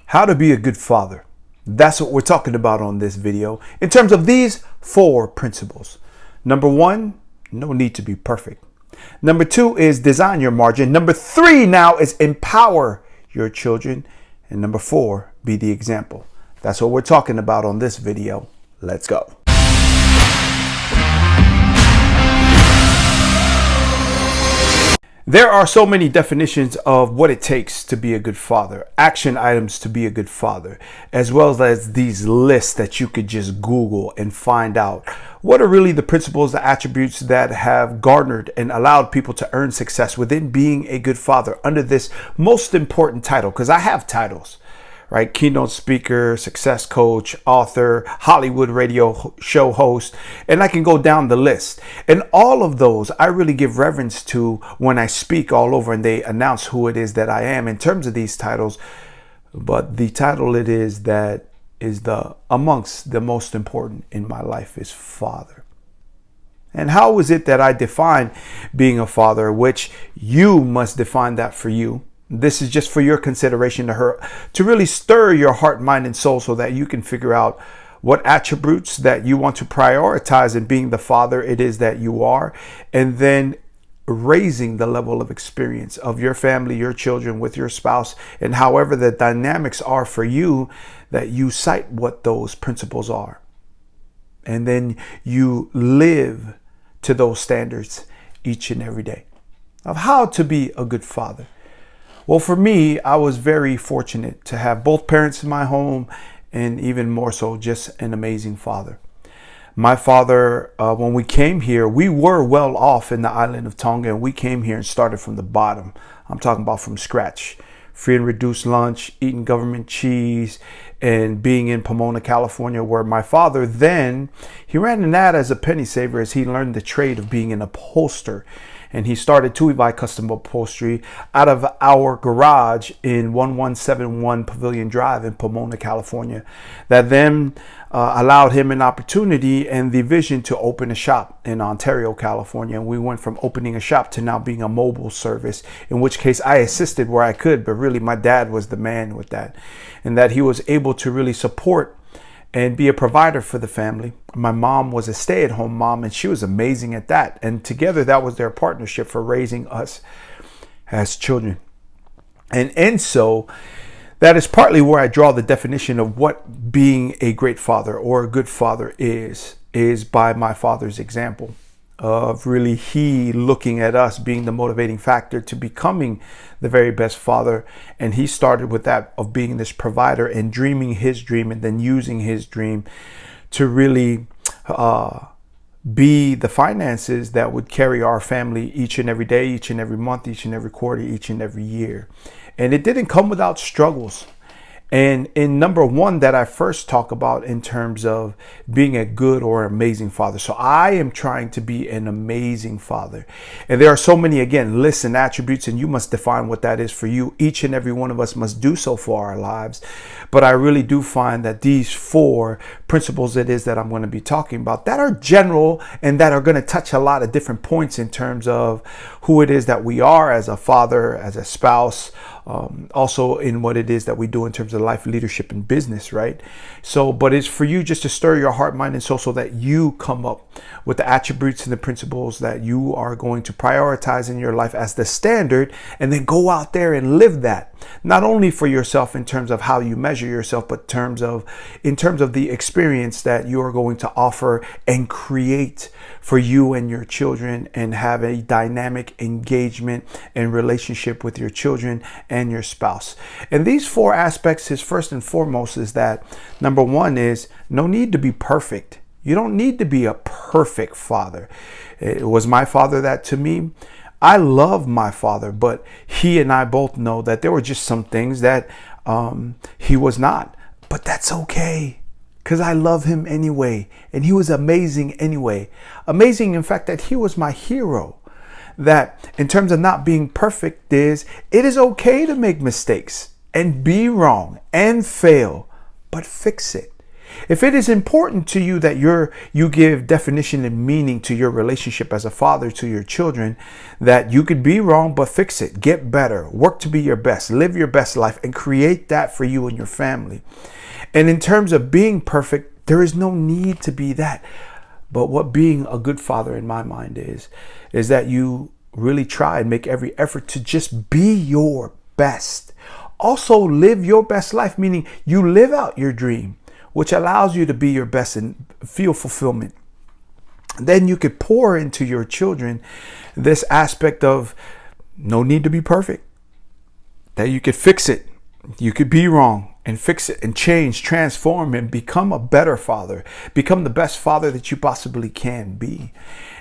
How to be a good father. That's what we're talking about on this video in terms of these 4 principles. Number 1, no need to be perfect. Number 2 is design your margin. Number 3 now is empower your children. And number 4, be the example. That's what we're talking about on this video. Let's go. There are so many definitions of what it takes to be a good father, action items to be a good father, as well as these lists that you could just Google and find out what are really the principles, the attributes that have garnered and allowed people to earn success within being a good father under this most important title. Because I have titles, right? Keynote speaker, success coach, author, Hollywood radio show host, and I can go down the list. And all of those I really give reverence to when I speak all over and they announce who it is that I am in terms of these titles. But the title it is that is amongst the most important in my life is father. And how is it that I define being a father, which you must define that for you? This is just for your consideration to really stir your heart, mind, and soul so that you can figure out what attributes that you want to prioritize in being the father it is that you are, and then raising the level of experience of your family, your children, with your spouse, and however the dynamics are for you, that you cite what those principles are. And then you live to those standards each and every day of how to be a good father. Well, for me, I was very fortunate to have both parents in my home, and even more so, just an amazing father. My father, when we came here, we were well off in the island of Tonga, and we came here and started from the bottom. I'm talking about from scratch. Free and reduced lunch, eating government cheese, and being in Pomona, California, where my father then, he ran an ad as a penny saver as he learned the trade of being an upholster. And he started Tuivai Custom Upholstery out of our garage in 1171 Pavilion Drive in Pomona, California. That then allowed him an opportunity and the vision to open a shop in Ontario, California. And we went from opening a shop to now being a mobile service, in which case I assisted where I could, but really my dad was the man with that. And that he was able to really support and be a provider for the family. My mom was a stay-at-home mom, and she was amazing at that. And together, that was their partnership for raising us as children. And so that is partly where I draw the definition of what being a great father or a good father is by my father's example of really he looking at us being the motivating factor to becoming the very best father. And he started with that of being this provider and dreaming his dream, and then using his dream to really be the finances that would carry our family each and every day, each and every month, each and every quarter, each and every year. And it didn't come without struggles. And in number 1 that I first talk about in terms of being a good or amazing father. So I am trying to be an amazing father. And there are so many, again, lists and attributes, and you must define what that is for you. Each and every one of us must do so for our lives. But I really do find that these 4 principles it is that I'm going to be talking about that are general and that are going to touch a lot of different points in terms of who it is that we are as a father, as a spouse, also in what it is that we do in terms of life, leadership, and business, right? So, but it's for you just to stir your heart, mind, and soul so that you come up with the attributes and the principles that you are going to prioritize in your life as the standard, and then go out there and live that. Not only for yourself in terms of how you measure yourself, but in terms of the experience that you are going to offer and create for you and your children, and have a dynamic engagement and relationship with your children and your spouse. And these 4 aspects is first and foremost is that number 1 is no need to be perfect. You don't need to be a perfect father. It was my father that to me, I love my father, but he and I both know that there were just some things that he was not. But that's okay, because I love him anyway. And he was amazing anyway. Amazing, in fact, that he was my hero. That in terms of not being perfect it is okay to make mistakes and be wrong and fail, but fix it. If it is important to you that you give definition and meaning to your relationship as a father to your children, that you could be wrong, but fix it, get better, work to be your best, live your best life, and create that for you and your family. And in terms of being perfect, there is no need to be that. But what being a good father in my mind is that you really try and make every effort to just be your best. Also live your best life, meaning you live out your dream, which allows you to be your best and feel fulfillment. Then you could pour into your children this aspect of no need to be perfect, that you could fix it. You could be wrong and fix it and change, transform, and become a better father. Become the best father that you possibly can be.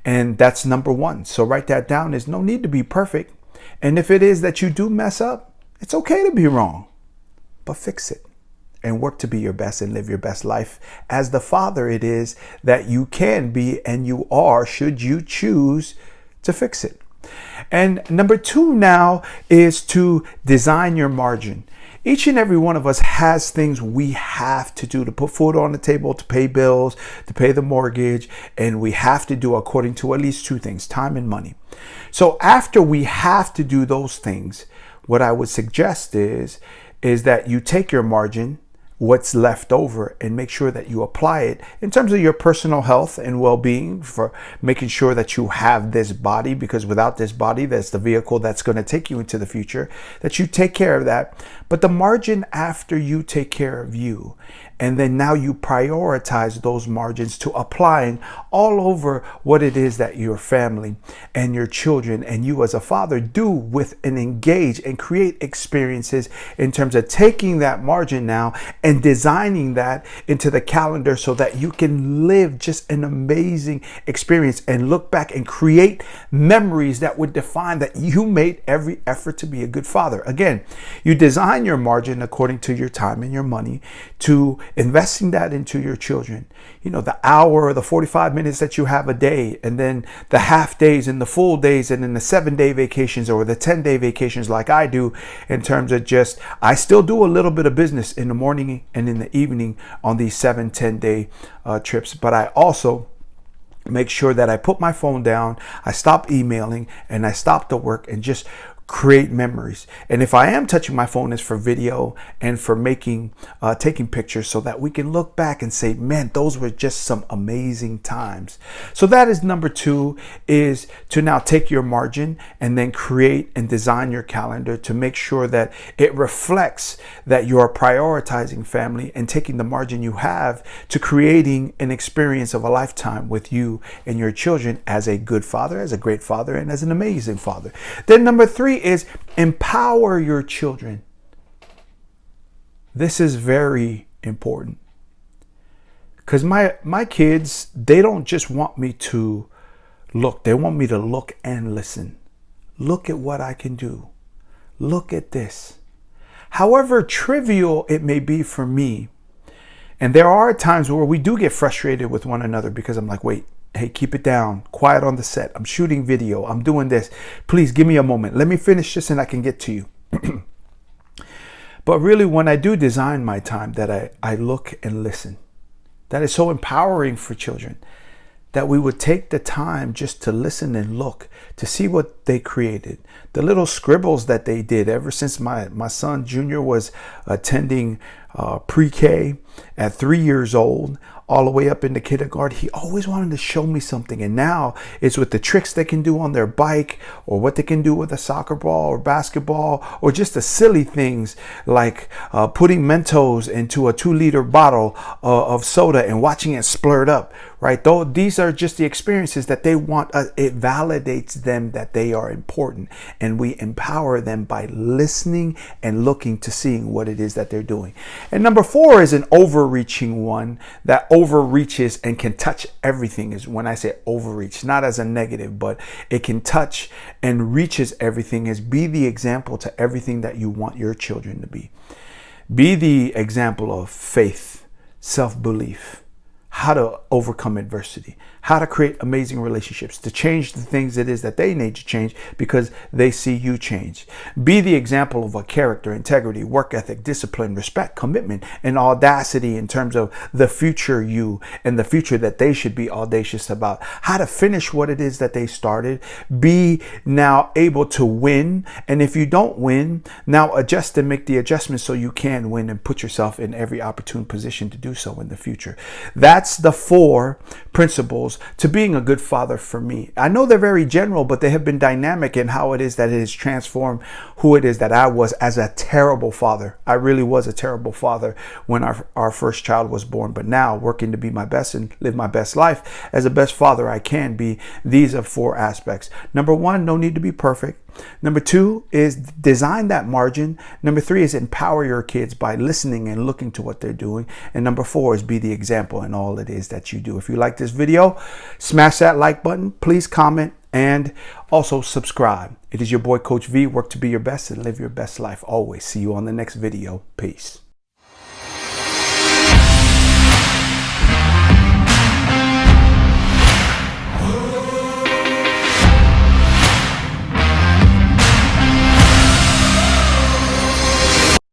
And that's number one. So write that down. There's no need to be perfect. And if it is that you do mess up, it's okay to be wrong, but fix it and work to be your best and live your best life as the father it is that you can be and you are, should you choose to fix it. And number two now is to design your margin. Each and every one of us has things we have to do to put food on the table, to pay bills, to pay the mortgage, and we have to do according to at least two things, time and money. So after we have to do those things, what I would suggest is that you take your margin, what's left over, and make sure that you apply it in terms of your personal health and well-being, for making sure that you have this body, because without this body, that's the vehicle that's going to take you into the future, that you take care of that. But the margin after you take care of you, and then now you prioritize those margins to applying all over what it is that your family and your children and you as a father do with and engage and create experiences in terms of taking that margin now and designing that into the calendar so that you can live just an amazing experience and look back and create memories that would define that you made every effort to be a good father. Again, you design your margin according to your time and your money to investing that into your children. You know, the hour or the 45 minutes that you have a day, and then the half days and the full days, and then the 7-day vacations or the 10-day vacations like I do, in terms of just, I still do a little bit of business in the morning and in the evening on these 7-10-day trips. But I also make sure that I put my phone down, I stop emailing, and I stop the work and just create memories. And if I am touching my phone, it's for video and for taking pictures so that we can look back and say, man, those were just some amazing times. So that is number two, is to now take your margin and then create and design your calendar to make sure that it reflects that you are prioritizing family and taking the margin you have to creating an experience of a lifetime with you and your children as a good father, as a great father, and as an amazing father. Then number three is empower your children. This is very important, because my kids, they don't just want me to look, they want me to look and listen. Look at what I can do. Look at this. However trivial it may be for me, and there are times where we do get frustrated with one another because I'm like, wait, hey, keep it down. Quiet on the set. I'm shooting video. I'm doing this. Please give me a moment. Let me finish this and I can get to you. But really, when I do design my time, that I look and listen. That is so empowering for children, that we would take the time just to listen and look to see what they created. The little scribbles that they did ever since my son Junior was attending pre-K at 3 years old, all the way up into kindergarten. He always wanted to show me something. And now it's with the tricks they can do on their bike, or what they can do with a soccer ball or basketball, or just the silly things like putting Mentos into a 2-liter bottle of soda and watching it splurt up, right? Though these are just the experiences that they want. It validates them that they are important, and we empower them by listening and looking to seeing what it is that they're doing. And number four is an overreaching one that overreaches and can touch everything. Is when I say overreach, not as a negative, but it can touch and reaches everything, is be the example to everything that you want your children to be. Be the example of faith, self-belief, how to overcome adversity, how to create amazing relationships, to change the things it is that they need to change because they see you change. Be the example of a character, integrity, work ethic, discipline, respect, commitment, and audacity in terms of the future you and the future that they should be audacious about. How to finish what it is that they started. Be now able to win. And if you don't win, now adjust and make the adjustments so you can win and put yourself in every opportune position to do so in the future. That's the 4 principles to being a good father for me. I know they're very general, but they have been dynamic in how it is that it has transformed who it is that I was as a terrible father. I really was a terrible father when our first child was born, but now working to be my best and live my best life as the best father I can be. These are 4 aspects. Number 1, no need to be perfect. Number 2 is design that margin. Number 3 is empower your kids by listening and looking to what they're doing. And number 4 is be the example in all it is that you do. If you like this video, smash that like button. Please comment and also subscribe. It is your boy, Coach V. Work to be your best and live your best life always. See you on the next video. Peace.